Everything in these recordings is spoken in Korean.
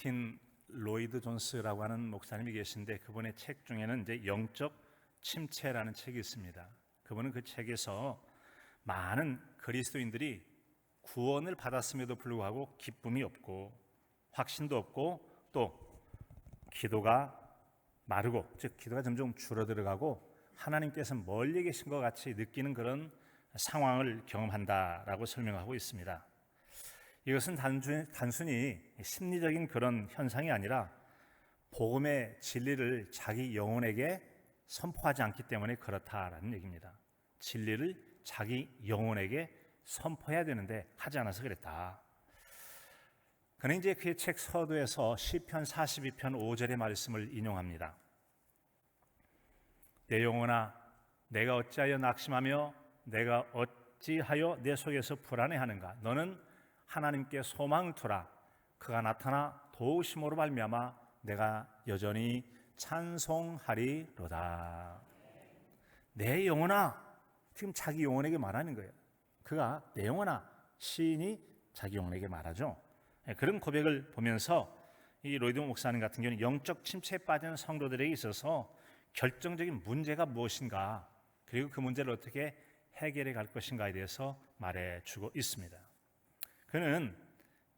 마틴 로이드 존스라고 하는 목사님이 계신데 그분의 책 중에는 이제 영적 침체라는 책이 있습니다. 그분은 그 책에서 많은 그리스도인들이 구원을 받았음에도 불구하고 기쁨이 없고 확신도 없고 또 기도가 마르고, 즉 기도가 점점 줄어들어가고 하나님께서 멀리 계신 것 같이 느끼는 그런 상황을 경험한다라고 설명하고 있습니다. 이것은 단순히 심리적인 그런 현상이 아니라 복음의 진리를 자기 영혼에게 선포하지 않기 때문에 그렇다라는 얘기입니다. 진리를 자기 영혼에게 선포해야 되는데 하지 않아서 그랬다. 그는 이제 그의 책 서두에서 시편 42편 5절의 말씀을 인용합니다. 내 영혼아, 내가 어찌하여 낙심하며 내가 어찌하여 내 속에서 불안해하는가? 너는 하나님께 소망을 두라. 그가 나타나 도우심으로 말미암아 내가 여전히 찬송하리로다. 내 영혼아, 지금 자기 영혼에게 말하는 거예요. 그가 내 영혼아, 시인이 자기 영혼에게 말하죠. 그런 고백을 보면서 이 로이드 목사님 같은 경우는 영적 침체에 빠진 성도들에게 있어서 결정적인 문제가 무엇인가, 그리고 그 문제를 어떻게 해결해 갈 것인가에 대해서 말해주고 있습니다. 그는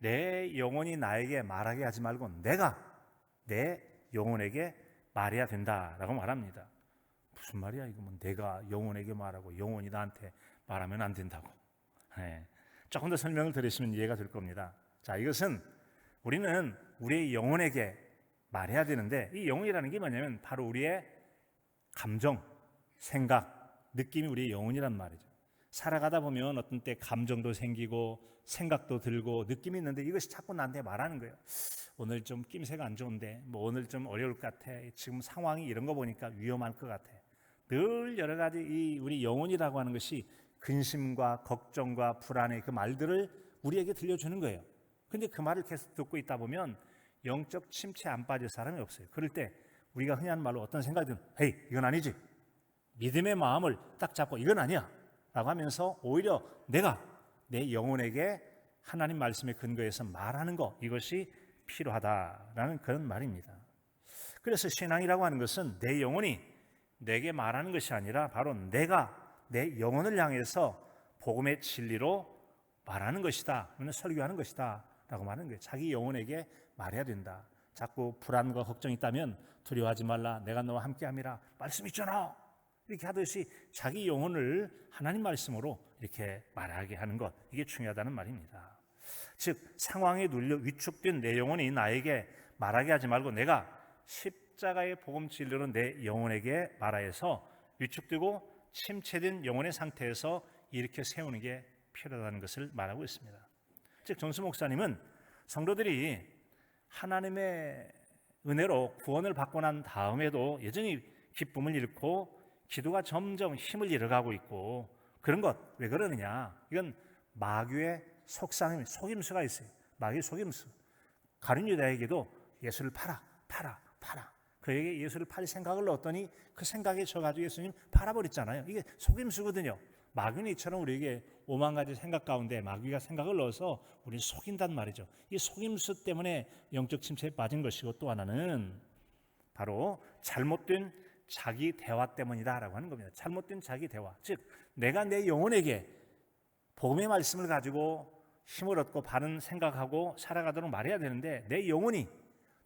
내 영혼이 나에게 말하게 하지 말고 내가 내 영혼에게 말해야 된다라고 말합니다. 무슨 말이야 이거? 뭐 내가 영혼에게 말하고 영혼이 나한테 말하면 안 된다고. 조금 더 설명을 들으시면 이해가 될 겁니다. 자, 이것은 우리는 우리의 영혼에게 말해야 되는데, 이 영혼이라는 게 뭐냐면 바로 우리의 감정, 생각, 느낌이 우리의 영혼이란 말이죠. 살아가다 보면 어떤 때 감정도 생기고 생각도 들고 느낌이 있는데 이것이 자꾸 나한테 말하는 거예요. 오늘 좀 낌새가 안 좋은데, 뭐 오늘 좀 어려울 것 같아. 지금 상황이 이런 거 보니까 위험할 것 같아. 늘 여러 가지 이 우리 영혼이라고 하는 것이 근심과 걱정과 불안의 그 말들을 우리에게 들려주는 거예요. 근데 그 말을 계속 듣고 있다 보면 영적 침체에 안 빠질 사람이 없어요. 그럴 때 우리가 흔히 하는 말로 어떤 생각이 들면 헤이, 이건 아니지. 믿음의 마음을 딱 잡고 이건 아니야 라고 하면서 오히려 내가 내 영혼에게 하나님 말씀에 근거해서 말하는 것, 이것이 필요하다라는 그런 말입니다. 그래서 신앙이라고 하는 것은 내 영혼이 내게 말하는 것이 아니라 바로 내가 내 영혼을 향해서 복음의 진리로 말하는 것이다, 설교하는 것이다 라고 말하는 거예요. 자기 영혼에게 말해야 된다. 자꾸 불안과 걱정이 있다면 두려워하지 말라, 내가 너와 함께함이라 말씀 있잖아, 이렇게 하듯이 자기 영혼을 하나님 말씀으로 이렇게 말하게 하는 것, 이게 중요하다는 말입니다. 즉 상황에 눌려 위축된 내 영혼이 나에게 말하게 하지 말고 내가 십자가의 복음 진리로 내 영혼에게 말하여서 위축되고 침체된 영혼의 상태에서 일으켜 세우는 게 필요하다는 것을 말하고 있습니다. 즉 존스 목사님은 성도들이 하나님의 은혜로 구원을 받고 난 다음에도 여전히 기쁨을 잃고 기도가 점점 힘을 잃어가고 있고, 그런 것 왜 그러느냐? 이건 마귀의 속삭임, 속임수가 있어요. 마귀의 속임수. 가룟 유다에게도 예수를 팔아. 그에게 예수를 팔 생각을 넣었더니 그 생각에 져가지고 예수님 팔아버렸잖아요. 이게 속임수거든요. 마귀는 이처럼 우리에게 오만 가지 생각 가운데 마귀가 생각을 넣어서 우리를 속인단 말이죠. 이 속임수 때문에 영적 침체에 빠진 것이고, 또 하나는 바로 잘못된 자기 대화 때문이다라고 하는 겁니다. 잘못된 자기 대화. 즉 내가 내 영혼에게 복음의 말씀을 가지고 힘을 얻고 바른 생각하고 살아가도록 말해야 되는데, 내 영혼이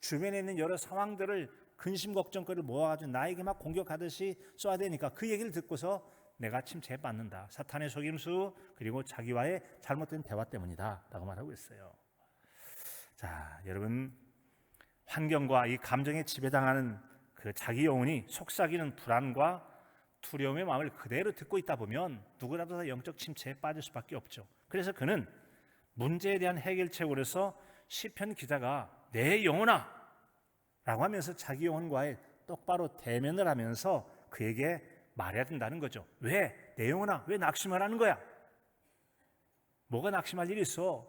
주변에 있는 여러 상황들을 근심 걱정거리를 모아가지고 나에게 막 공격하듯이 쏘아야 되니까 그 얘기를 듣고서 내가 침체에 빠진다. 사탄의 속임수, 그리고 자기와의 잘못된 대화 때문이다 라고 말하고 있어요. 자, 여러분, 환경과 이 감정에 지배당하는 그 자기 영혼이 속삭이는 불안과 두려움의 마음을 그대로 듣고 있다 보면 누구라도 다 영적 침체에 빠질 수밖에 없죠. 그래서 그는 문제에 대한 해결책으로서 시편 기자가 내 영혼아 라고 하면서 자기 영혼과의 똑바로 대면을 하면서 그에게 말해야 된다는 거죠. 왜? 내 영혼아, 왜 낙심을 하는 거야? 뭐가 낙심할 일이 있어?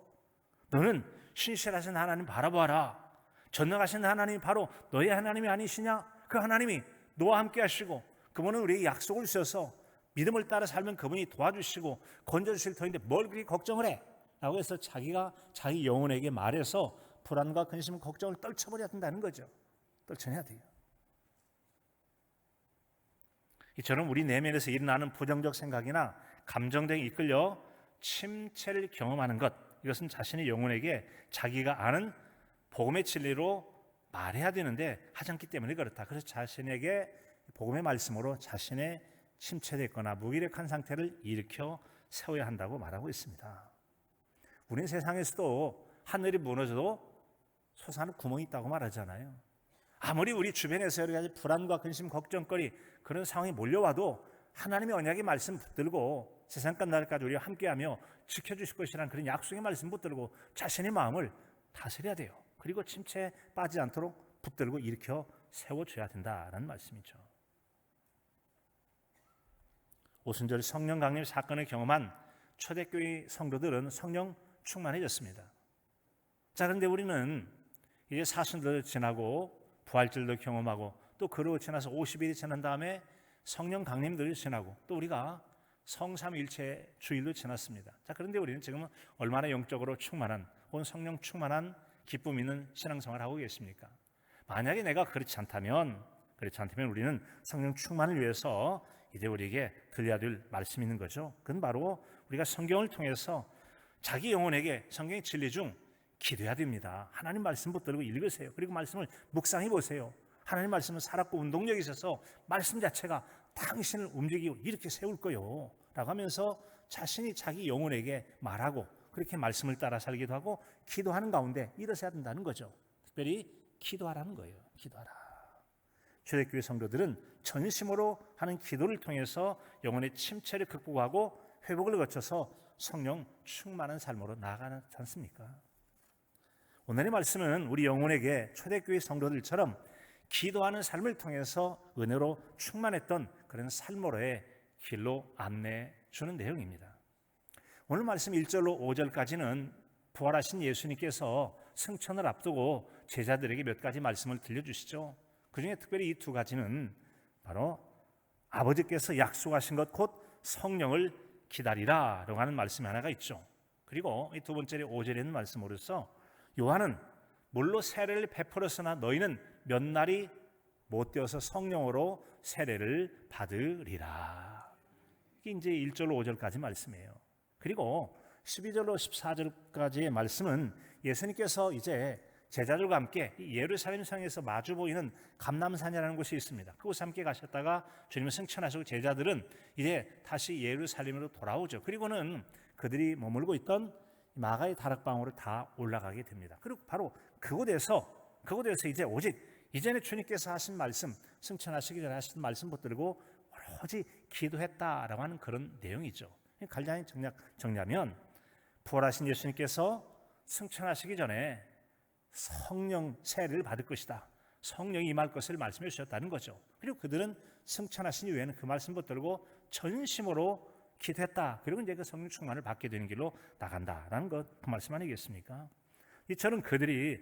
너는 신실하신 하나님 바라보아라. 전능하신 하나님이 바로 너의 하나님이 아니시냐? 그 하나님이 너와 함께 하시고 그분은 우리에게 약속을 주셔서 믿음을 따라 살면 그분이 도와주시고 건져주실 터인데 뭘 그렇게 걱정을 해? 라고 해서 자기가 자기 영혼에게 말해서 불안과 근심, 걱정을 떨쳐버려야 된다는 거죠. 떨쳐내야 돼요. 이처럼 우리 내면에서 일어나는 부정적 생각이나 감정 등에 이끌려 침체를 경험하는 것, 이것은 자신의 영혼에게 자기가 아는 복음의 진리로 말해야 되는데 하지 않기 때문에 그렇다. 그래서 자신에게 복음의 말씀으로 자신의 침체됐거나 무기력한 상태를 일으켜 세워야 한다고 말하고 있습니다. 우리는 세상에서도 하늘이 무너져도 솟아나는 구멍이 있다고 말하잖아요. 아무리 우리 주변에서 여러 가지 불안과 근심, 걱정거리 그런 상황이 몰려와도 하나님의 언약의 말씀 붙들고 세상 끝날까지 우리와 함께하며 지켜주실 것이라는 그런 약속의 말씀 붙들고 자신의 마음을 다스려야 돼요. 그리고 침체에 빠지지 않도록 붙들고 일으켜 세워줘야 된다는 말씀이죠. 오순절 성령 강림 사건을 경험한 초대교회 성도들은 성령 충만해졌습니다. 자, 그런데 우리는 이제 사순절도 지나고 부활절도 경험하고 또 그러고 지나서 50일이 지난 다음에 성령 강림들이 지나고 또 우리가 성삼일체 주일도 지났습니다. 자, 그런데 우리는 지금 얼마나 영적으로 충만한 혹은 성령 충만한 기쁨 있는 신앙생활을 하고 계십니까? 만약에 내가 그렇지 않다면 우리는 성령 충만을 위해서 이제 우리에게 들려야 될 말씀이 있는 거죠. 그건 바로 우리가 성경을 통해서 자기 영혼에게 성경의 진리 중 기도해야 됩니다. 하나님 말씀 붙들고 읽으세요. 그리고 말씀을 묵상해 보세요. 하나님 말씀은 살았고 운동력이 있어서 말씀 자체가 당신을 움직이고 이렇게 세울 거요 라고 하면서 자신이 자기 영혼에게 말하고 그렇게 말씀을 따라 살기도 하고 기도하는 가운데 일어서야 된다는 거죠. 특별히 기도하라는 거예요. 기도하라. 초대교회 성도들은 전심으로 하는 기도를 통해서 영혼의 침체를 극복하고 회복을 거쳐서 성령 충만한 삶으로 나아가지 않습니까? 오늘의 말씀은 우리 영혼에게 초대교회 성도들처럼 기도하는 삶을 통해서 은혜로 충만했던 그런 삶으로의 길로 안내해 주는 내용입니다. 오늘 말씀 1절로 5절까지는 부활하신 예수님께서 승천을 앞두고 제자들에게 몇 가지 말씀을 들려주시죠. 그 중에 특별히 이 두 가지는 바로 아버지께서 약속하신 것 곧 성령을 기다리라 라고 하는 말씀이 하나가 있죠. 그리고 이 두 번째 5절에 있는 말씀으로서 요한은 물로 세례를 베풀었으나 너희는 몇 날이 못 되어서 성령으로 세례를 받으리라. 이게 이제 1절로 5절까지 말씀이에요. 그리고 12절로 14절까지의 말씀은 예수님께서 이제 제자들과 함께 예루살렘 성에서 마주 보이는 감람산이라는 곳이 있습니다. 그곳에 함께 가셨다가 주님을 승천하시고 제자들은 이제 다시 예루살렘으로 돌아오죠. 그리고는 그들이 머물고 있던 마가의 다락방으로 다 올라가게 됩니다. 그리고 바로 그곳에서 이제 오직 이전에 주님께서 하신 말씀, 승천하시기 전에 하신 말씀 붙들고 오로지 기도했다라고 하는 그런 내용이죠. 간단히 정리하면 부활하신 예수님께서 승천하시기 전에 성령 세례를 받을 것이다. 성령이 임할 것을 말씀해 주셨다는 거죠. 그리고 그들은 승천하신 이후에는 그 말씀 붙들고 전심으로 기도했다. 그리고 이제 그 성령 충만을 받게 되는 길로 나간다라는 것, 그 말씀 아니겠습니까? 이처럼 그들이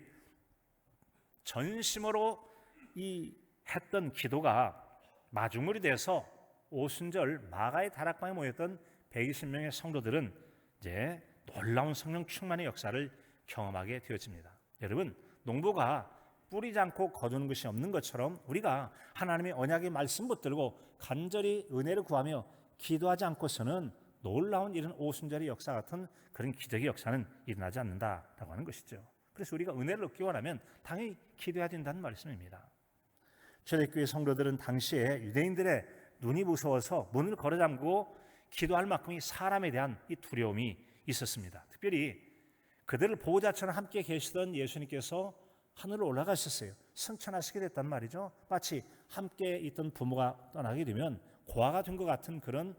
전심으로 했던 기도가 마중물이 돼서 오순절 마가의 다락방에 모였던 120명의 성도들은 이제 놀라운 성령 충만의 역사를 경험하게 되어집니다. 여러분, 농부가 뿌리지 않고 거두는 것이 없는 것처럼 우리가 하나님의 언약의 말씀 붙들고 간절히 은혜를 구하며 기도하지 않고서는 놀라운 이런 오순절의 역사 같은 그런 기적의 역사는 일어나지 않는다라고 하는 것이죠. 그래서 우리가 은혜를 얻기 원하면 당연히 기도해야 된다는 말씀입니다. 초대교회 성도들은 당시에 유대인들의 눈이 무서워서 문을 걸어잠그고 기도할 만큼의 사람에 대한 이 두려움이 있었습니다. 특별히 그들을 보호자처럼 함께 계시던 예수님께서 하늘로 올라가셨어요. 승천하시게 됐단 말이죠. 마치 함께 있던 부모가 떠나게 되면 고아가 된 것 같은 그런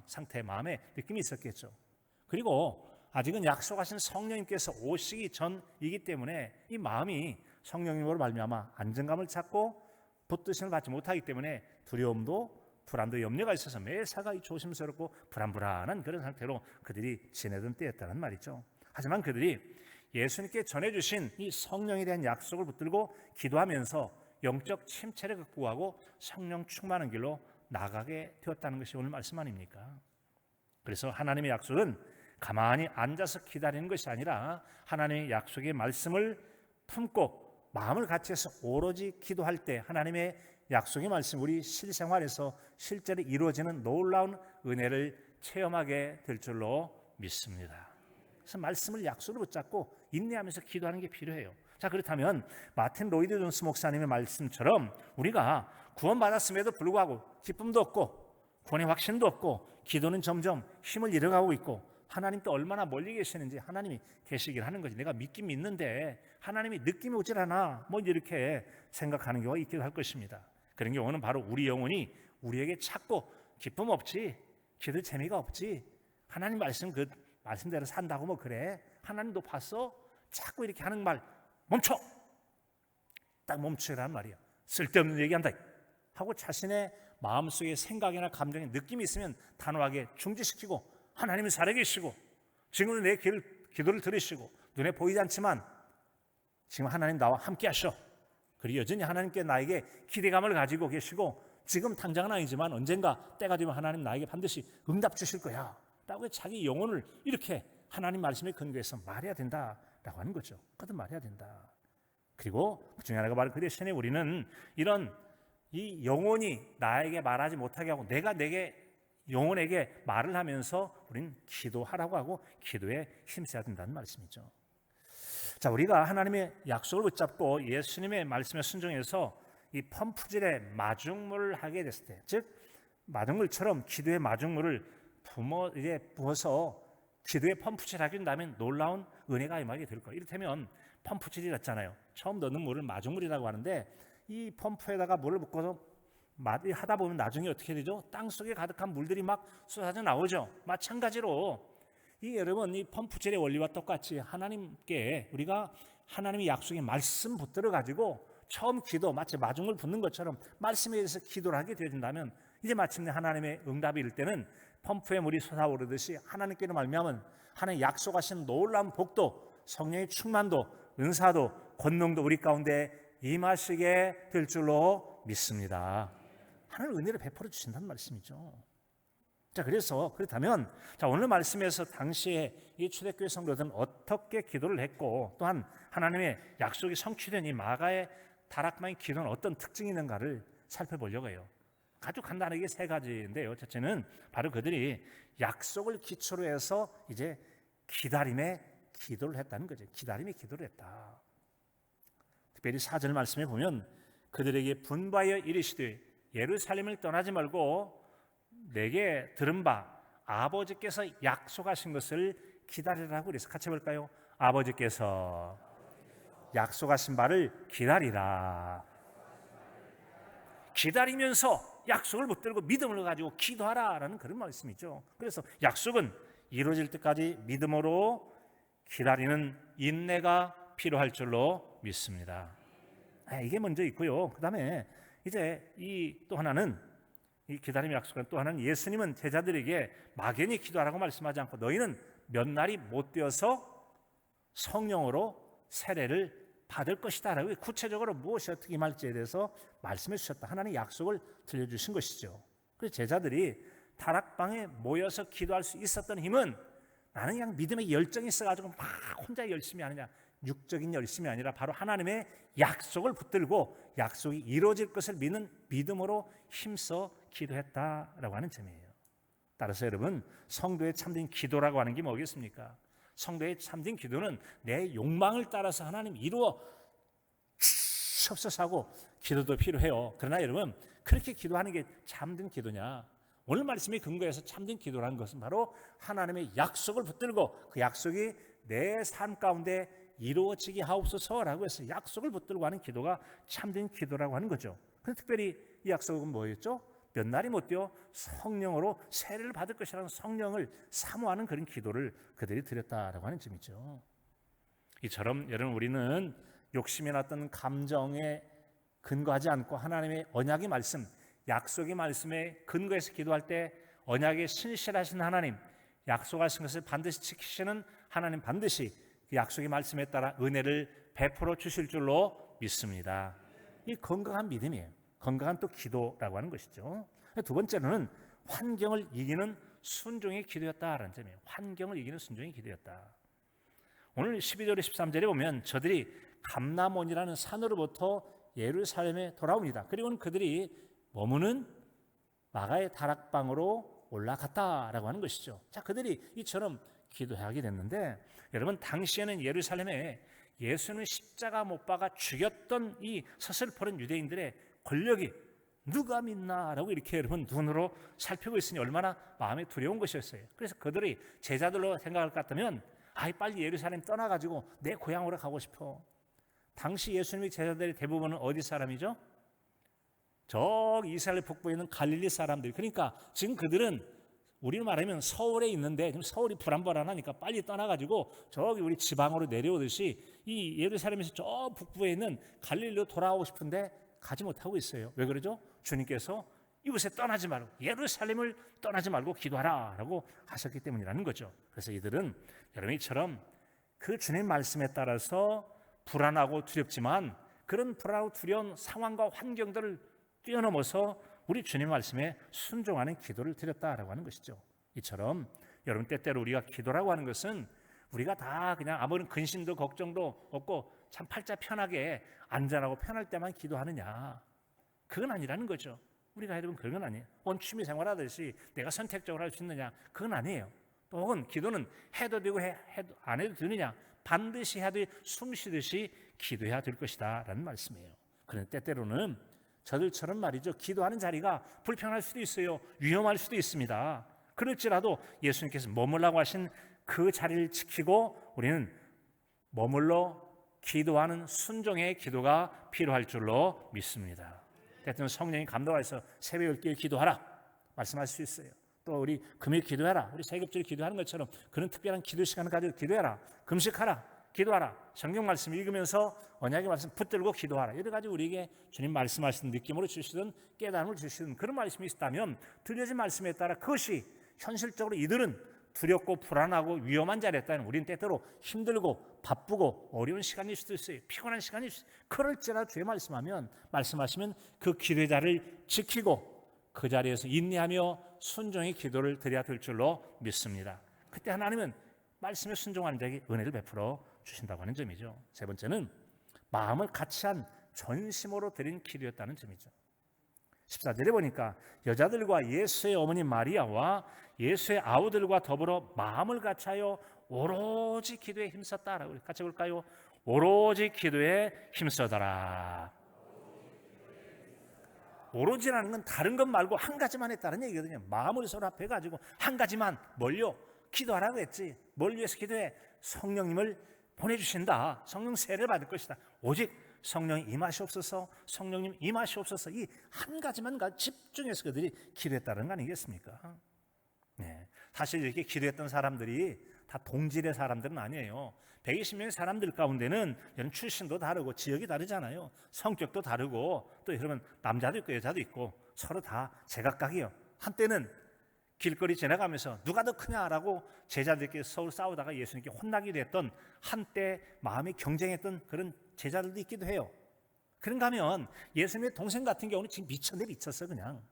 상태, 마음의 느낌이 있었겠죠. 그리고 아직은 약속하신 성령님께서 오시기 전이기 때문에 이 마음이 성령님으로 말미암아 안정감을 찾고 붙드심을 받지 못하기 때문에 두려움도 불안도 염려가 있어서 매사가 조심스럽고 불안불안한 그런 상태로 그들이 지내던 때였다는 말이죠. 하지만 그들이 예수님께 전해주신 이 성령에 대한 약속을 붙들고 기도하면서 영적 침체를 극복하고 성령 충만한 길로 나가게 되었다는 것이 오늘 말씀 아닙니까? 그래서 하나님의 약속은 가만히 앉아서 기다리는 것이 아니라 하나님의 약속의 말씀을 품고 마음을 같이해서 오로지 기도할 때 하나님의 약속의 말씀 우리 실생활에서 실제로 이루어지는 놀라운 은혜를 체험하게 될 줄로 믿습니다. 그래서 말씀을 약속으로 붙잡고 인내하면서 기도하는 게 필요해요. 자, 그렇다면 마틴 로이드 존스 목사님의 말씀처럼 우리가 구원받았음에도 불구하고 기쁨도 없고 구원의 확신도 없고 기도는 점점 힘을 잃어가고 있고 하나님도 얼마나 멀리 계시는지 하나님이 계시길 하는 거지. 내가 믿긴 믿는데 하나님이 느낌이 오질 않아. 뭐 이렇게 생각하는 경우가 있기도 할 것입니다. 그런 경우는 바로 우리 영혼이 우리에게 찾고 기쁨 없지, 기도 재미가 없지, 하나님 말씀 그 말씀대로 산다고 뭐 그래. 하나님도 봤어? 자꾸 이렇게 하는 말 멈춰! 딱 멈추라는 말이야. 쓸데없는 얘기한다 하고 자신의 마음속에 생각이나 감정에 느낌이 있으면 단호하게 중지시키고 하나님은 살아계시고 지금은 내 기도를 들으시고 눈에 보이지 않지만 지금 하나님 나와 함께 하셔. 그리고 여전히 하나님께 나에게 기대감을 가지고 계시고 지금 당장은 아니지만 언젠가 때가 되면 하나님 나에게 반드시 응답 주실 거야 라고 자기 영혼을 이렇게 하나님 말씀에 근거해서 말해야 된다라고 하는 거죠. 그것도 말해야 된다. 그리고 그 중에 하나가 바로 그 대신에 우리는 이런 이 영혼이 나에게 말하지 못하게 하고 내가 내게 영혼에게 말을 하면서 우리는 기도하라고 하고 기도에 힘써야 된다는 말씀이죠. 자, 우리가 하나님의 약속을 붙잡고 예수님의 말씀에 순종해서 이 펌프질의 마중물을 하게 됐을 때, 즉 마중물처럼 기도의 마중물을 부어서 기도의 펌프질하게 된다면 놀라운 은혜가 임하게 될 거예요. 이를테면 펌프질이었잖아요. 처음 넣는 물을 마중물이라고 하는데 이 펌프에다가 물을 붓고서 하다 보면 나중에 어떻게 되죠? 땅속에 가득한 물들이 막 쏟아져 나오죠. 마찬가지로 여러분 이 펌프질의 원리와 똑같이 하나님께 우리가 하나님의 약속의 말씀 붙들어 가지고 처음 기도 마치 마중물 붓는 것처럼 말씀에 대해서 기도를 하게 되어진다면 이제 마침내 하나님의 응답이 이를 때는 펌프에 물이 솟아오르듯이 하나님께로 말미암은 하나님 약속하신 놀라운 복도, 성령의 충만도, 은사도, 권능도 우리 가운데 임하시게 될 줄로 믿습니다. 하나님 은혜를 베풀어 주신다는 말씀이죠. 자, 그렇다면 오늘 말씀에서 당시에 이 초대교회 성도들은 어떻게 기도를 했고 또한 하나님의 약속이 성취된 이 마가의 다락방의 기도는 어떤 특징이 있는가를 살펴보려고 해요. 아주 간단하게 세 가지인데요. 첫째는 바로 그들이 약속을 기초로 해서 이제 기다림의 기도를 했다는 거죠. 기다림의 기도를 했다. 특별히 4절 말씀에 보면 그들에게 분바하여 이르시되 예루살렘을 떠나지 말고 내게 들은 바 아버지께서 약속하신 것을 기다리라고 그래서 같이 볼까요? 아버지께서 약속하신 바를 기다리라. 기다리면서 약속을 붙들고 믿음을 가지고 기도하라라는 그런 말씀이죠. 그래서 약속은 이루어질 때까지 믿음으로 기다리는 인내가 필요할 줄로 믿습니다. 이게 먼저 있고요. 그 다음에 이제 또 하나는 이 기다림의 약속은 또 하나는 예수님은 제자들에게 막연히 기도하라고 말씀하지 않고 너희는 몇 날이 못 되어서 성령으로 세례를 받을 것이다 라고 구체적으로 무엇이 어떻게 임할지에 대해서 말씀해 주셨다. 하나님의 약속을 들려주신 것이죠. 그래서 제자들이 다락방에 모여서 기도할 수 있었던 힘은 나는 그냥 믿음의 열정이 있어가지고 막 혼자 열심히 하느냐, 육적인 열심이 아니라 바로 하나님의 약속을 붙들고 약속이 이루어질 것을 믿는 믿음으로 힘써 기도했다라고 하는 점이에요. 따라서 여러분, 성도의 참된 기도라고 하는 게 뭐겠습니까? 성도의 참된 기도는 내 욕망을 따라서 하나님 이루어 주옵소서 하고 기도도 필요해요. 그러나 여러분, 그렇게 기도하는 게 참된 기도냐? 오늘 말씀에 근거해서 참된 기도라는 것은 바로 하나님의 약속을 붙들고 그 약속이 내 삶 가운데 이루어지게 하옵소서라고 해서 약속을 붙들고 하는 기도가 참된 기도라고 하는 거죠. 그런데 특별히 이 약속은 뭐였죠? 몇 날이 못 되어 성령으로 세례를 받을 것이라는 성령을 사모하는 그런 기도를 그들이 드렸다라고 하는 점이죠. 이처럼 여러분, 우리는 욕심에 났던 감정에 근거하지 않고 하나님의 언약의 말씀, 약속의 말씀에 근거해서 기도할 때 언약에 신실하신 하나님, 약속하신 것을 반드시 지키시는 하나님, 반드시 그 약속의 말씀에 따라 은혜를 베풀어 주실 줄로 믿습니다. 이 건강한 믿음이에요. 건강한 또 기도라고 하는 것이죠. 두 번째로는 환경을 이기는 순종의 기도였다라는 점이에요. 환경을 이기는 순종의 기도였다. 오늘 12절 13절에 보면 저들이 감람원이라는 산으로부터 예루살렘에 돌아옵니다. 그리고는 그들이 머무는 마가의 다락방으로 올라갔다라고 하는 것이죠. 자, 그들이 이처럼 기도하게 됐는데, 여러분, 당시에는 예루살렘에 예수님을 십자가 못 박아 죽였던 이 서슬퍼런 유대인들의 권력이 누가 믿나라고 이렇게 여러분 눈으로 살피고 있으니 얼마나 마음에 두려운 것이었어요. 그래서 그들이 제자들로 생각할 것 같으면 빨리 예루살렘 떠나가지고 내 고향으로 가고 싶어. 당시 예수님의 제자들의 대부분은 어디 사람이죠? 저기 이스라엘 북부에 있는 갈릴리 사람들. 그러니까 지금 그들은 우리는 말하면 서울에 있는데 지금 서울이 불안불안하니까 빨리 떠나가지고 저기 우리 지방으로 내려오듯이 이 예루살렘에서 저 북부에 있는 갈릴리로 돌아오고 싶은데 가지 못하고 있어요. 왜 그러죠? 주님께서 이곳에 떠나지 말고 예루살렘을 떠나지 말고 기도하라 라고 하셨기 때문이라는 거죠. 그래서 이들은 여러분이처럼 그 주님 말씀에 따라서 불안하고 두렵지만 그런 불안하고 두려운 상황과 환경들을 뛰어넘어서 우리 주님 말씀에 순종하는 기도를 드렸다라고 하는 것이죠. 이처럼 여러분 때때로 우리가 기도라고 하는 것은 우리가 다 그냥 아무런 근심도 걱정도 없고 참 팔자 편하게 안전하고 편할 때만 기도하느냐, 그건 아니라는 거죠. 우리가 여러분 그런 건 아니에요. 온 취미 생활하듯이 내가 선택적으로 할 수 있느냐, 그건 아니에요. 또 혹은 기도는 해도 되고 안 해도 되느냐, 반드시 해야 돼, 숨 쉬듯이 기도해야 될 것이다 라는 말씀이에요. 그런데 때때로는 저들처럼 말이죠, 기도하는 자리가 불편할 수도 있어요. 위험할 수도 있습니다. 그럴지라도 예수님께서 머물라고 하신 그 자리를 지키고 우리는 머물러 기도하는 순종의 기도가 필요할 줄로 믿습니다. 때때는 성령이 감동하셔서 새벽 10개에 기도하라 말씀하실 수 있어요. 또 우리 금요일 기도해라, 우리 세급절 기도하는 것처럼 그런 특별한 기도 시간을 가지고 기도해라, 금식하라, 기도하라, 성경 말씀 읽으면서 언약의 말씀 붙들고 기도하라, 여러 가지 우리에게 주님 말씀하시는 느낌으로 주시든 깨달음을 주시든 그런 말씀이 있다면 들려진 말씀에 따라 그것이 현실적으로 이들은 두렵고 불안하고 위험한 자리에 따른 우리는 때때로 힘들고 바쁘고 어려운 시간일 수도 있어요. 피곤한 시간일 수도 있어요. 그럴지라도 주의 말씀하시면 그 기도의 자리를 지키고 그 자리에서 인내하며 순종의 기도를 드려야 될 줄로 믿습니다. 그때 하나님은 말씀에 순종하는 자에게 은혜를 베풀어 주신다고 하는 점이죠. 세 번째는 마음을 같이 한 전심으로 드린 기도였다는 점이죠. 14절에 보니까 여자들과 예수의 어머니 마리아와 예수의 아우들과 더불어 마음을 같이하여 오로지 기도에 힘썼다라고. 같이 볼까요? 오로지 기도에 힘써더라. 오로지라는 건 다른 것 말고 한 가지만 했다는 얘기거든요. 마음을 서로 합해가지고 한 가지만, 뭘요? 기도하라고 했지. 뭘 위해서 기도해? 성령님을 보내주신다. 성령 세례를 받을 것이다. 오직 성령이 임하시옵소서, 성령님 임하시옵소서, 이 한 가지만 집중해서 그들이 기도했다는 거 아니겠습니까? 네. 사실 이렇게 기도했던 사람들이 다 동질의 사람들은 아니에요. 120명의 사람들 가운데는 이런 출신도 다르고 지역이 다르잖아요. 성격도 다르고 또 여러분 남자도 있고 여자도 있고 서로 다 제각각이에요. 한때는 길거리 지나가면서 누가 더 크냐라고 제자들끼리 서로 싸우다가 예수님께 혼나기도 했던, 한때 마음이 경쟁했던 그런 제자들도 있기도 해요. 그런가 하면 예수님의 동생 같은 경우는 지금 미쳤어. 그냥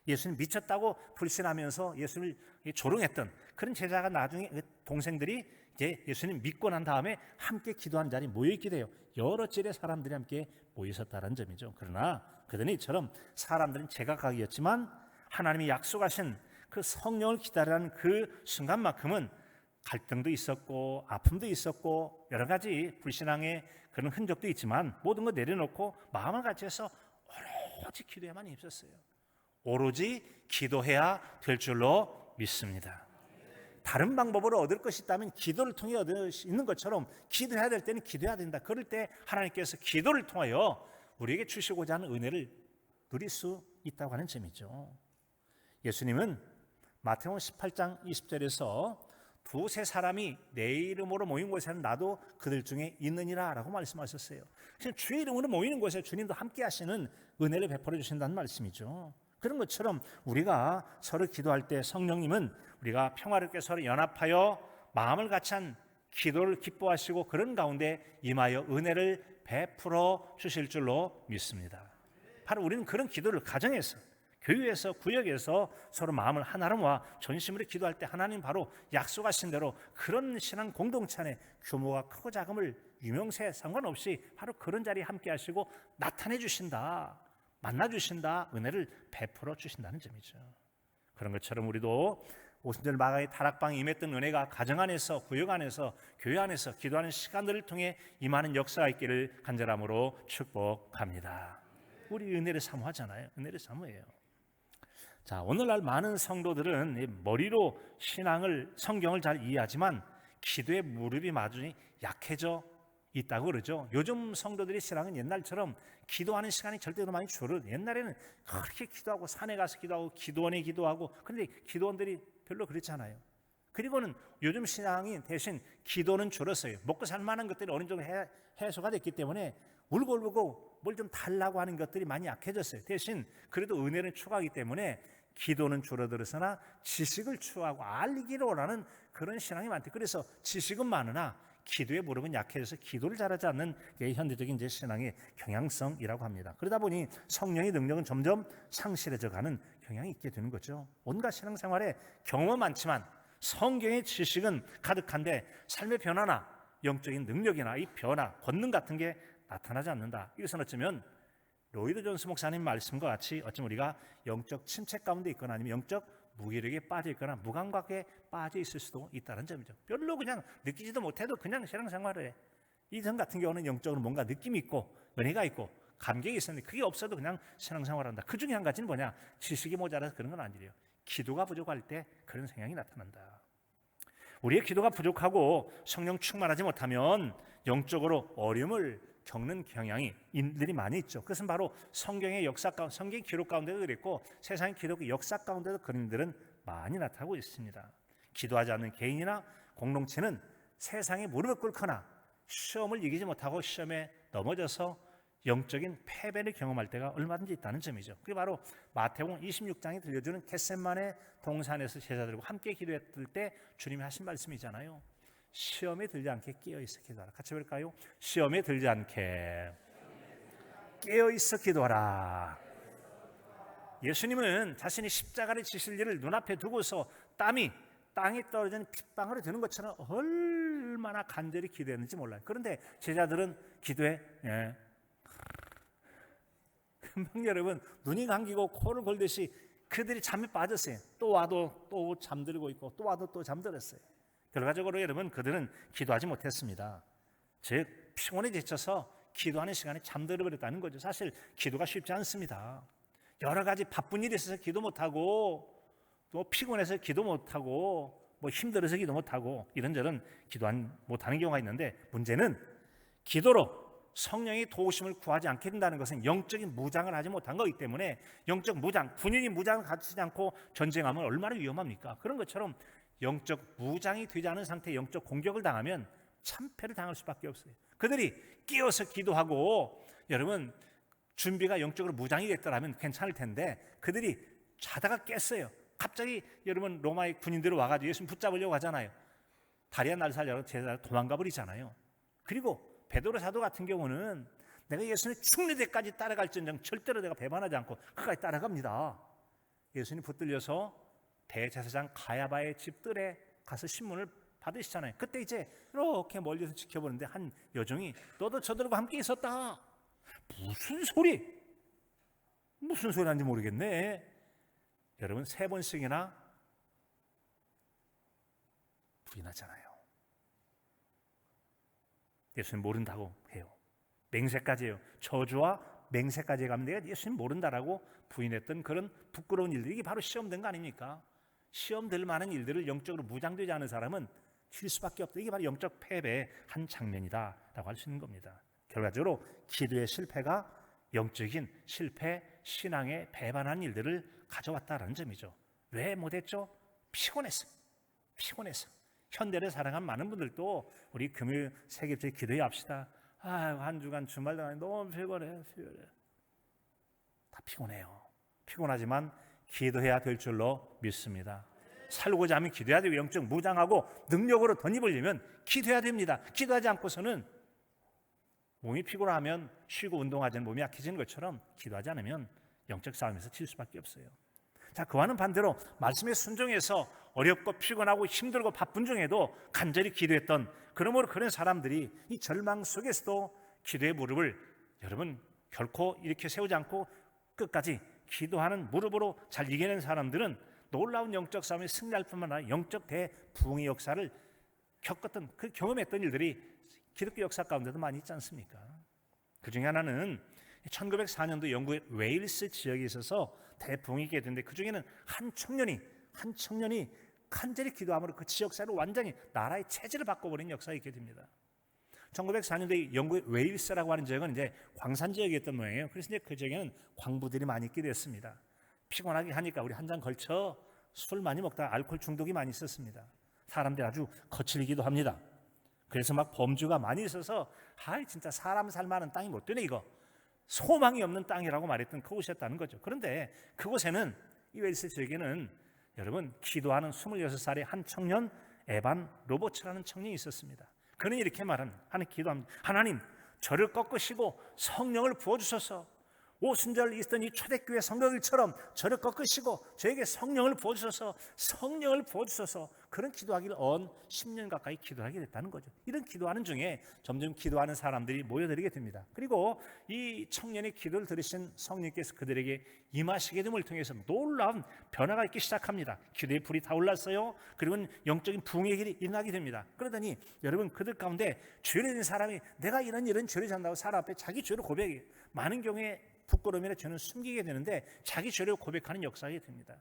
예수님 미쳤다고 불신하면서 예수님을 조롱했던 그런 제자가 나중에 동생들이 이제 예수님 믿고 난 다음에 함께 기도한 자리에 모여있기도 해요. 여러 찔의 사람들이 함께 모여 있었다는 점이죠. 그러나 그들은 이처럼 사람들은 제각각이었지만 하나님이 약속하신 그 성령을 기다리는 그 순간만큼은 갈등도 있었고 아픔도 있었고 여러 가지 불신앙의 그런 흔적도 있지만 모든 거 내려놓고 마음을 같이 해서 오로지 기도에만 힘썼어요. 오로지 기도해야 될 줄로 믿습니다. 다른 방법으로 얻을 것이 있다면 기도를 통해 얻을 수 있는 것처럼 기도해야 될 때는 기도해야 된다. 그럴 때 하나님께서 기도를 통하여 우리에게 주시고자 하는 은혜를 누릴 수 있다고 하는 점이죠. 예수님은 마태복음 18장 20절에서 두세 사람이 내 이름으로 모인 곳에는 나도 그들 중에 있느니라 라고 말씀하셨어요. 주의 이름으로 모이는 곳에 주님도 함께 하시는 은혜를 베풀어 주신다는 말씀이죠. 그런 것처럼 우리가 서로 기도할 때 성령님은 우리가 평화롭게 서로 연합하여 마음을 같이 한 기도를 기뻐하시고 그런 가운데 임하여 은혜를 베풀어 주실 줄로 믿습니다. 바로 우리는 그런 기도를 가정에서, 교회에서 구역에서 서로 마음을 하나로 모아 전심으로 기도할 때 하나님 바로 약속하신 대로 그런 신앙 공동체 안에 규모가 크고 작음을 유명세 상관없이 바로 그런 자리에 함께 하시고 나타내 주신다, 만나 주신다, 은혜를 베풀어 주신다는 점이죠. 그런 것처럼 우리도 오순절 마가의 다락방에 임했던 은혜가 가정 안에서, 구역 안에서, 교회 안에서 기도하는 시간들을 통해 임하는 역사가 있기를 간절함으로 축복합니다. 우리 은혜를 사모하잖아요. 은혜를 사모해요. 자, 오늘날 많은 성도들은 머리로 신앙을, 성경을 잘 이해하지만 기도의 무릎이 마주니 약해져 있다고 그러죠. 요즘 성도들의 신앙은 옛날처럼 기도하는 시간이 절대로 많이 줄어들어요. 옛날에는 그렇게 기도하고 산에 가서 기도하고 기도원에 기도하고, 그런데 기도원들이 별로 그렇지 않아요. 그리고는 요즘 신앙이 대신 기도는 줄었어요. 먹고 살 만한 것들이 어느 정도 해소가 됐기 때문에 울고 뭘 좀 달라고 하는 것들이 많이 약해졌어요. 대신 그래도 은혜는 추구하기 때문에 기도는 줄어들어서나 지식을 추구하고 알리기를 원하는 그런 신앙이 많대요. 그래서 지식은 많으나 기도의 무릎은 약해져서 기도를 잘하지 않는 게 현대적인 이제 신앙의 경향성이라고 합니다. 그러다 보니 성령의 능력은 점점 상실해져 가는 경향이 있게 되는 거죠. 온갖 신앙생활에 경험은 많지만 성경의 지식은 가득한데 삶의 변화나 영적인 능력이나 이 변화, 권능 같은 게 나타나지 않는다. 이것은 어쩌면 로이드 존스 목사님 말씀과 같이 어쩌면 우리가 영적 침체 가운데 있거나 아니면 영적 무기력에 빠져 있거나 무감각에 빠져 있을 수도 있다는 점이죠. 별로 그냥 느끼지도 못해도 그냥 신앙생활을 해. 이전 같은 경우는 영적으로 뭔가 느낌이 있고 은혜가 있고 감격이 있었는데 그게 없어도 그냥 신앙생활한다. 그 중에 한 가지는 뭐냐? 지식이 모자라서 그런 건 아니래요. 기도가 부족할 때 그런 성향이 나타난다. 우리의 기도가 부족하고 성령 충만하지 못하면 영적으로 어려움을 겪는 경향이 인들이 많이 있죠. 그것은 바로 성경의 역사 가운데, 성경 기록 가운데도 그랬고 세상의 기록 역사 가운데도 그런 일들은 많이 나타나고 있습니다. 기도하지 않는 개인이나 공동체는 세상에 무릎을 꿇거나 시험을 이기지 못하고 시험에 넘어져서 영적인 패배를 경험할 때가 얼마든지 있다는 점이죠. 그게 바로 마태복음 26장이 들려주는 겟세마네 동산에서 제자들과 함께 기도했을 때 주님이 하신 말씀이잖아요. 시험에 들지 않게 깨어있어 기도하라. 같이 볼까요? 시험에 들지 않게 깨어있어 기도하라. 예수님은 자신이 십자가를 지실 일을 눈앞에 두고서 땀이 땅에 떨어지는 핏방울이 드는 것처럼 얼마나 간절히 기도했는지 몰라요. 그런데 제자들은 기도에 금방 여러분 눈이 감기고 코를 골듯이 그들이 잠에 빠졌어요. 또 와도 또 잠들고 있고 또 와도 또 잠들었어요. 결과적으로 여러분 그들은 기도하지 못했습니다. 즉 피곤에 지쳐서 기도하는 시간에 잠들어 버렸다는 거죠. 사실 기도가 쉽지 않습니다. 여러 가지 바쁜 일이 있어서 기도 못하고 또 피곤해서 기도 못하고 뭐 힘들어서 기도 못하고 이런저런 기도 못하는 경우가 있는데 문제는 기도로 성령의 도우심을 구하지 않게 된다는 것은 영적인 무장을 하지 못한 거기 때문에 영적 무장, 군인이 무장을 갖추지 않고 전쟁하면 얼마나 위험합니까? 그런 것처럼 영적 무장이 되지 않은 상태의 영적 공격을 당하면 참패를 당할 수밖에 없어요. 그들이 끼어서 기도하고 여러분 준비가 영적으로 무장이 됐더라면 괜찮을 텐데 그들이 자다가 깼어요. 갑자기 여러분 로마의 군인들이 와가지고 예수님 붙잡으려고 하잖아요. 다리야 날 살려고 제자들 도망가 버리잖아요. 그리고 베드로 사도 같은 경우는 내가 예수님 죽는 데까지 따라갈지언정 절대로 내가 배반하지 않고 끝까지 따라갑니다. 예수님 붙들려서 대제사장 가야바의 집들에 가서 신문을 받으시잖아요. 그때 이제 이렇게 멀리서 지켜보는데 한 여종이 너도 저들과 함께 있었다. 무슨 소리 하는지 모르겠네. 여러분 3번씩이나 부인하잖아요. 예수님 모른다고 해요. 맹세까지 해요. 저주와 맹세까지 가면 내가 예수님 모른다라고 부인했던 그런 부끄러운 일들이 이게 바로 시험된 거 아닙니까? 시험될 만한 일들을 영적으로 무장되지 않은 사람은 칠 수밖에 없다. 이게 바로 영적 패배의 한 장면이다라고 할 수 있는 겁니다. 결과적으로 기도의 실패가 영적인 실패, 신앙에 배반한 일들을 가져왔다라는 점이죠. 왜 못했죠? 피곤해서. 현대를 살아간 많은 분들도 우리 금요일 세계적인 기도회 합시다. 한 주간 주말 동안 너무 피곤해. 다 피곤해요. 피곤하지만 기도해야 될 줄로 믿습니다. 살고자 하면 기도해야 되고 영적 무장하고 능력으로 덧입으려면 기도해야 됩니다. 기도하지 않고서는 몸이 피곤하면 쉬고 운동하자는 몸이 약해지는 것처럼 기도하지 않으면 영적 싸움에서 질 수밖에 없어요. 자, 그와는 반대로 말씀에 순종해서 어렵고 피곤하고 힘들고 바쁜 중에도 간절히 기도했던, 그러므로 그런 사람들이 이 절망 속에서도 기도의 무릎을 여러분 결코 이렇게 세우지 않고 끝까지 기도하는 무릎으로 잘 이겨낸 사람들은 놀라운 영적 싸움에 승리할 뿐만 아니라 영적 대부흥의 역사를 겪었던, 그 경험했던 일들이 기독교 역사 가운데도 많이 있지 않습니까? 그 중에 하나는 1904년도 영국의 웨일스 지역에 있어서 대부흥이 있게 됐는데, 그 중에는 한 청년이 간절히 기도함으로 그 지역 사회로 완전히 나라의 체질을 바꿔버린 역사가 있게 됩니다. 1904년도에 영국의 웨일스라고 하는 지역은 이제 광산 지역이었던 모양이에요. 그래서 이제 그 지역에는 광부들이 많이 있게 됐습니다. 피곤하게 하니까 우리 한 잔 걸쳐 술 많이 먹다가 알코올 중독이 많이 있었습니다. 사람들이 아주 거칠기도 합니다. 그래서 막 범주가 많이 있어서 진짜 사람 살 만한 땅이 못 되네, 이거 소망이 없는 땅이라고 말했던 그곳이었다는 거죠. 그런데 그곳에는, 이 웨일스 지역에는 여러분 기도하는 26살의 한 청년 에반 로버츠라는 청년이 있었습니다. 그는 이렇게 말합니다. 기도합니다. 하나님, 저를 꺾으시고 성령을 부어주소서. 오순절 있던 이 초대교회 성도들처럼 저를 꺾으시고 저에게 성령을 부어주소서, 성령을 부어주소서. 그런 기도하기를 10년 가까이 기도하게 됐다는 거죠. 이런 기도하는 중에 점점 기도하는 사람들이 모여들게 됩니다. 그리고 이 청년의 기도를 들으신 성령께서 그들에게 임하시게 됨을 통해서 놀라운 변화가 있기 시작합니다. 기도의 불이 타올랐어요. 그리고 영적인 부흥의 길이 일어나게 됩니다. 그러더니 여러분, 그들 가운데 죄를 진 사람이 내가 이런 죄를 잔다고 사람 앞에 자기 죄를 고백해요. 많은 경우에 부끄러움이나 죄는 숨기게 되는데 자기 죄를 고백하는 역사가 됩니다.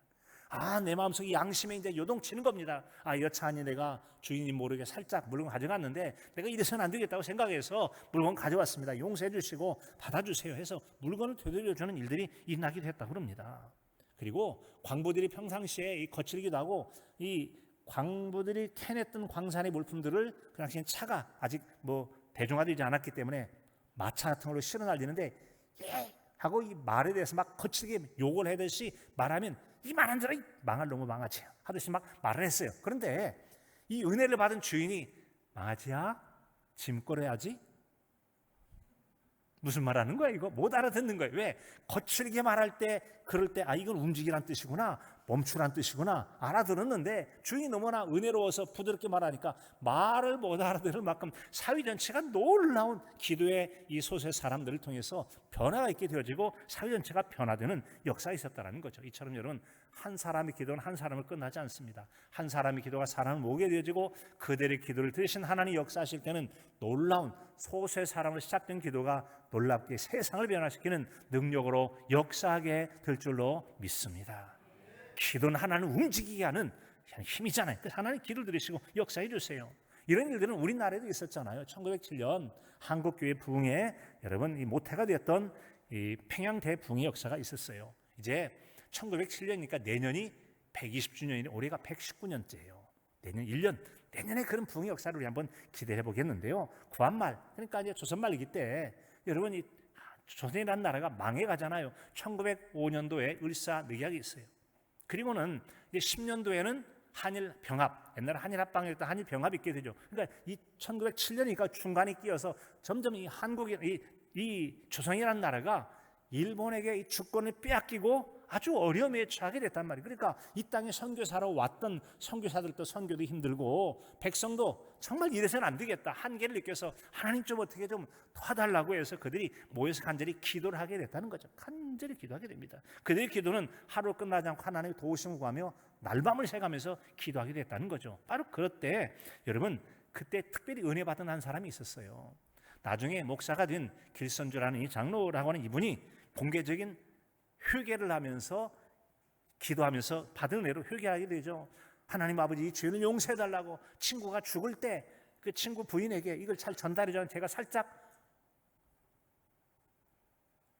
내 마음속에 양심에 이제 요동치는 겁니다. 여차하니 내가 주인이 모르게 살짝 물건 가져갔는데 내가 이래서는 안 되겠다고 생각해서 물건 가져왔습니다. 용서해 주시고 받아주세요 해서 물건을 되돌려주는 일들이 일어나게 됐다고 합니다. 그리고 광부들이 평상시에 거칠기도 하고, 이 광부들이 캐냈던 광산의 물품들을 그 당시엔 차가 아직 대중화되지 않았기 때문에 마차 같은 걸로 실어 날리는데 하고 이 말에 대해서 막 거칠게 욕을 하듯이 말하면 이만한 자라 망할 놈의 망아지 하듯이 막 말을 했어요. 그런데 이 은혜를 받은 주인이 망아지야 짐 끌어야지, 무슨 말하는 거야 이거? 못 알아듣는 거예요. 왜? 거칠게 말할 때, 그럴 때 이건 움직이란 뜻이구나, 멈추란 뜻이구나 알아들었는데 주인이 너무나 은혜로워서 부드럽게 말하니까 말을 못 알아들을 만큼 사회 전체가 놀라운 기도의 이 소수의 사람들을 통해서 변화가 있게 되어지고 사회 전체가 변화되는 역사가 있었다는 거죠. 이처럼 여러분, 한 사람의 기도는 한 사람을 끝나지 않습니다. 한 사람의 기도가 사람을 모으게 되어지고 그들의 기도를 들으신 하나님 역사하실 때는 놀라운 소수의 사람으로 시작된 기도가 놀랍게 세상을 변화시키는 능력으로 역사하게 될 줄로 믿습니다. 기도는 하나님을 움직이게 하는 힘이잖아요. 그래서 하나님 기도를 들으시고 역사해 주세요. 이런 일들은 우리나라에도 있었잖아요. 1907년 한국교회 부흥에 여러분 이 모태가 되었던 이 평양 대부흥의 역사가 있었어요. 이제 1907년이니까 내년이 120주년이니 올해가 119년째예요. 내년에 그런 부흥의 역사를 우리 한번 기대해 보겠는데요. 구한말, 그러니까 이제 조선말기 때 여러분 이 조선이라는 나라가 망해 가잖아요. 1905년도에 을사늑약이 있어요. 그리고는 이제 10년도에는 한일 병합, 옛날에 한일 합방이었던 한일 병합이 있게 되죠. 그러니까 이 1907년이니까 중간에 끼어서 점점 이 한국이 이 조선이라는 나라가 일본에게 이 주권을 빼앗기고 아주 어려움에 처하게 됐단 말이에요. 그러니까 이 땅에 선교사로 왔던 선교사들도 선교도 힘들고 백성도 정말 이래서는 안 되겠다, 한계를 느껴서 하나님 좀 어떻게 좀 도와달라고 해서 그들이 모여서 간절히 기도를 하게 됐다는 거죠. 간절히 기도하게 됩니다. 그들의 기도는 하루 끝나지 않고 하나님의 도우심을 구하며 날밤을 새가면서 기도하게 됐다는 거죠. 바로 그럴 때 여러분, 그때 특별히 은혜 받은 한 사람이 있었어요. 나중에 목사가 된 길선주라는 이 장로라고 하는 이분이 공개적인 회개를 하면서 기도하면서 받은 은혜로 회개하게 되죠. 하나님 아버지, 이 죄를 용서해달라고 친구가 죽을 때 그 친구 부인에게 이걸 잘 전달해주는 제가 살짝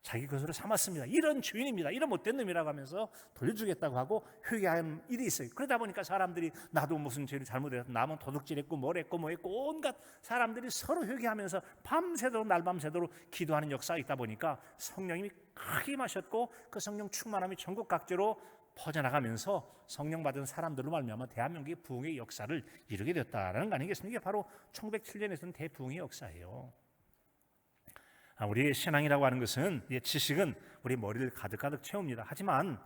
자기 것으로 삼았습니다. 이런 주인입니다. 이런 못된 놈이라고 하면서 돌려주겠다고 하고 회개하는 일이 있어요. 그러다 보니까 사람들이 나도 무슨 죄를 잘못해서 남은 도둑질했고 뭘 했고 뭐 했고 온갖 사람들이 서로 회개하면서 밤새도록 날밤새도록 기도하는 역사가 있다 보니까 성령님이 크게 마셨고 그 성령 충만함이 전국 각지로 퍼져나가면서 성령 받은 사람들로 말미암아 대한민국의 부흥의 역사를 이루게 됐다라는 거 아니겠습니까? 이게 바로 1907년에 있었던 대부흥의 역사예요. 우리의 신앙이라고 하는 것은, 지식은 우리 머리를 가득가득 채웁니다. 하지만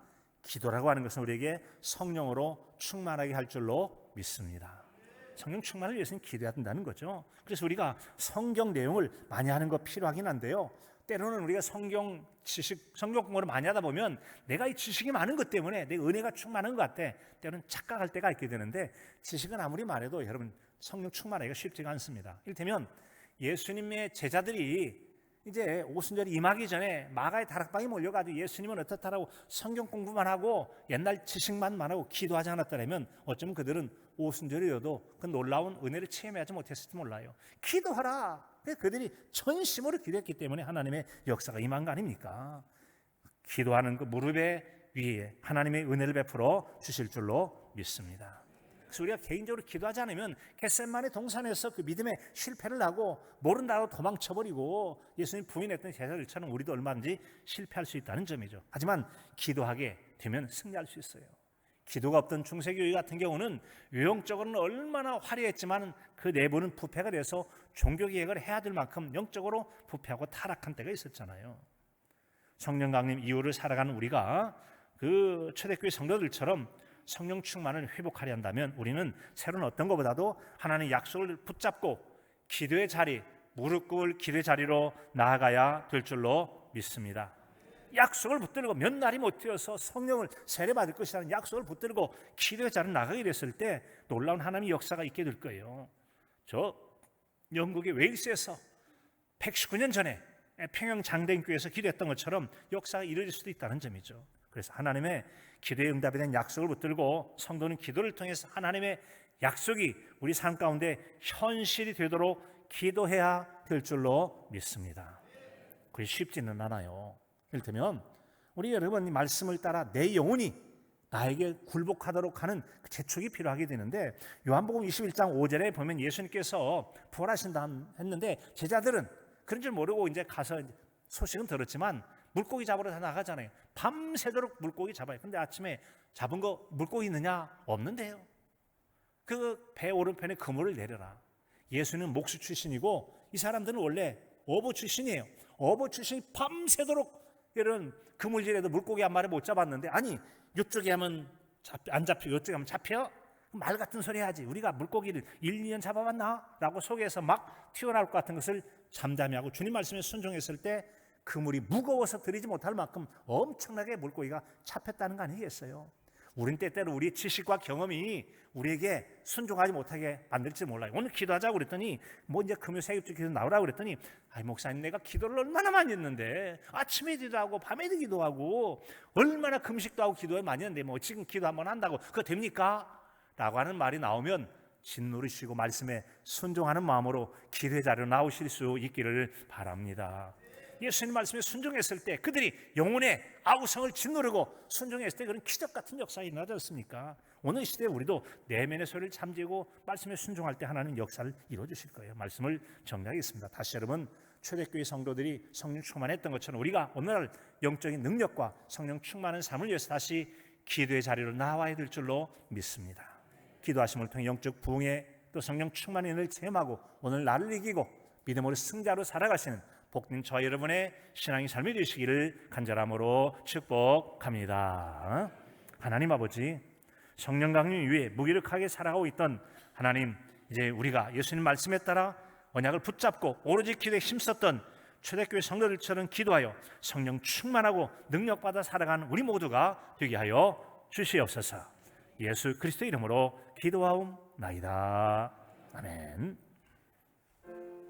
기도라고 하는 것은 우리에게 성령으로 충만하게 할 줄로 믿습니다. 성령 충만을 위해서는 기도해야 된다는 거죠. 그래서 우리가 성경 내용을 많이 하는 거 필요하긴 한데요, 때로는 우리가 성경 지식, 성경 공부를 많이 하다 보면 내가 이 지식이 많은 것 때문에 내 은혜가 충만한 것 같아 때로는 착각할 때가 있게 되는데, 지식은 아무리 말해도 여러분 성령 충만하기가 쉽지가 않습니다. 이를테면 예수님의 제자들이 이제 오순절이 임하기 전에 마가의 다락방에 몰려가지고 예수님은 어떻다라고 성경 공부만 하고 옛날 지식만 하고 기도하지 않았다면 어쩌면 그들은 오순절이어도 그 놀라운 은혜를 체험하지 못했을지 몰라요. 기도하라. 그들이 전심으로 기도했기 때문에 하나님의 역사가 임한 거 아닙니까? 기도하는 그 무릎에 위에 하나님의 은혜를 베풀어 주실 줄로 믿습니다. 그래서 우리가 개인적으로 기도하지 않으면 겟세마네 동산에서 그 믿음의 실패를 하고 모른다고 도망쳐버리고 예수님 부인했던 제자들처럼 우리도 얼마든지 실패할 수 있다는 점이죠. 하지만 기도하게 되면 승리할 수 있어요. 기도가 없던 중세교회 같은 경우는 외형적으로는 얼마나 화려했지만 그 내부는 부패가 돼서 종교개혁을 해야 될 만큼 영적으로 부패하고 타락한 때가 있었잖아요. 성령 강림 이후를 살아가는 우리가 그 초대교회 성도들처럼 성령 충만을 회복하려 한다면 우리는 새로운 어떤 것보다도 하나님의 약속을 붙잡고 기도의 자리, 무릎 꿇을 기도의 자리로 나아가야 될 줄로 믿습니다. 약속을 붙들고 몇 날이 못 되어서 성령을 세례받을 것이라는 약속을 붙들고 기도의 자리로 나가게 됐을 때 놀라운 하나님의 역사가 있게 될 거예요. 저 영국의 웨일스에서 119년 전에 평양 장대인교회에서 기도했던 것처럼 역사가 이루어질 수도 있다는 점이죠. 그래서 하나님의 기도의 응답에 대한 약속을 붙들고 성도는 기도를 통해서 하나님의 약속이 우리 삶 가운데 현실이 되도록 기도해야 될 줄로 믿습니다. 그게 쉽지는 않아요. 이를테면 우리 여러분 이 말씀을 따라 내 영혼이 나에게 굴복하도록 하는 재촉이 필요하게 되는데, 요한복음 21장 5절에 보면 예수님께서 부활하신다 했는데 제자들은 그런 줄 모르고 이제 가서 소식은 들었지만 물고기 잡으러 다 나가잖아요. 밤새도록 물고기 잡아요. 근데 아침에 잡은 거 물고기 있느냐? 없는데요. 그 배 오른편에 그물을 내려라. 예수는 목수 출신이고 이 사람들은 원래 어부 출신이에요. 어부 출신이 밤새도록 이런 그물질에도 물고기 한 마리 못 잡았는데, 아니 이쪽에 하면 안 잡혀, 이쪽에 하면 잡혀? 말 같은 소리 하지. 우리가 물고기를 1, 2년 잡아봤나? 라고 속에서 막 튀어나올 것 같은 것을 잠잠히 하고 주님 말씀에 순종했을 때 그물이 무거워서 들이지 못할 만큼 엄청나게 물고기가 잡혔다는 거 아니겠어요? 우린 때때로 우리의 지식과 경험이 우리에게 순종하지 못하게 만들지 몰라요. 오늘 기도하자고 그랬더니 뭐 이제 금요 세입주 기도 나오라고 그랬더니, 아이 목사님 내가 기도를 얼마나 많이 했는데 아침에 기도하고 밤에도 기도하고 얼마나 금식도 하고 기도를 많이 했는데 뭐 지금 기도 한번 한다고 그거 됩니까? 라고 하는 말이 나오면 짓누르시고 말씀에 순종하는 마음으로 기도의 자리로 나오실 수 있기를 바랍니다. 예수님 말씀에 순종했을 때 그들이 영혼의 아우성을 짓누르고 순종했을 때 그런 기적 같은 역사가 일어나지 않습니까? 오늘 시대에 우리도 내면의 소리를 잠재고 말씀에 순종할 때 하나님 역사를 이루어주실 거예요. 말씀을 정리하겠습니다. 다시 여러분, 초대교회 성도들이 성령 충만했던 것처럼 우리가 오늘날 영적인 능력과 성령 충만한 삶을 위해서 다시 기도의 자리로 나와야 될 줄로 믿습니다. 기도하심을 통해 영적 부흥에 또 성령 충만의 은혜를 체험하고 오늘 나를 이기고 믿음으로 승자로 살아가시는 복된 저와 여러분의 신앙의 삶이 되시기를 간절함으로 축복합니다. 하나님 아버지, 성령 강림 위에 무기력하게 살아가고 있던 하나님, 이제 우리가 예수님 말씀에 따라 언약을 붙잡고 오로지 기도에 힘썼던 초대교회 성도들처럼 기도하여 성령 충만하고 능력받아 살아가는 우리 모두가 되게 하여 주시옵소서. 예수 그리스도의 이름으로 기도하옵나이다. 아멘.